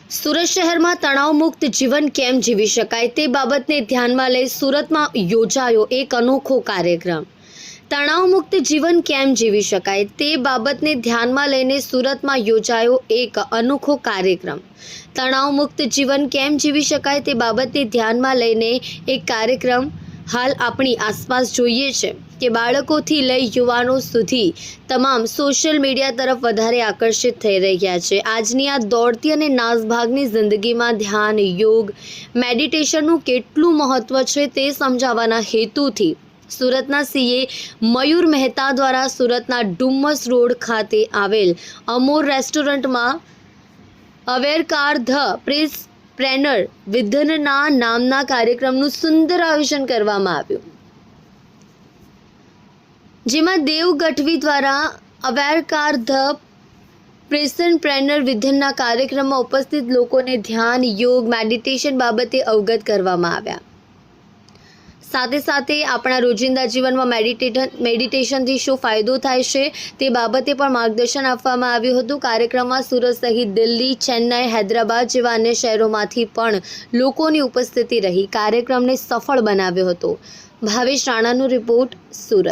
સુરત શહેરમાં તણાવમુક્ત જીવન કેમ જીવી શકાય તે બાબતને ધ્યાનમાં લઈ સુરતમાં યોજાયો એક અનોખો કાર્યક્રમ। તણાવમુક્ત જીવન કેમ જીવી શકાય તે બાબતને ધ્યાનમાં લઈને સુરતમાં યોજાયો એક અનોખો કાર્યક્રમ। તણાવમુક્ત જીવન કેમ જીવી શકાય તે બાબતને ધ્યાનમાં લઈને એક કાર્યક્રમ હાલ આપણી આસપાસ જોઈએ છે કે બાળકોથી લઈ યુવાનો સુધી તમામ સોશિયલ મીડિયા તરફ વધારે આકર્ષિત થઈ રહ્યા છે। આજની આ દોડતી અને નાસભાગની જિંદગીમાં ધ્યાન, યોગ, મેડિટેશનનું કેટલું મહત્વ છે તે સમજાવવાના હેતુથી સુરતના સીએ મયુર મહેતા દ્વારા સુરતના ડુમ્મસ રોડ ખાતે આવેલ અમોર રેસ્ટોરન્ટમાં અવેરકાર ધ પ્રેસ પ્રેનર વિધનના નામના કાર્યક્રમનું સુંદર આયોજન કરવામાં આવ્યું, જેમાં દેવ ગઢવી દ્વારા અવેરકાર ધ પ્રેસન પ્રેનર વિધનના કાર્યક્રમમાં ઉપસ્થિત લોકોને ધ્યાન, યોગ, મેડિટેશન બાબતે અવગત કરવામાં આવ્યા। સાથે સાથે આપણા રોજિંદા જીવનમાં મેડિટેશનથી શું ફાયદો થાય છે તે બાબતે પણ માર્ગદર્શન આપવામાં આવ્યું હતું। કાર્યક્રમમાં સુરત સહિત દિલ્હી, ચેન્નઈ, હૈદરાબાદ જેવા અન્ય શહેરોમાંથી પણ લોકોની ઉપસ્થિતિ રહી કાર્યક્રમને સફળ બનાવ્યો હતો। ભાવેશ રાણાનો રિપોર્ટ, સુરત।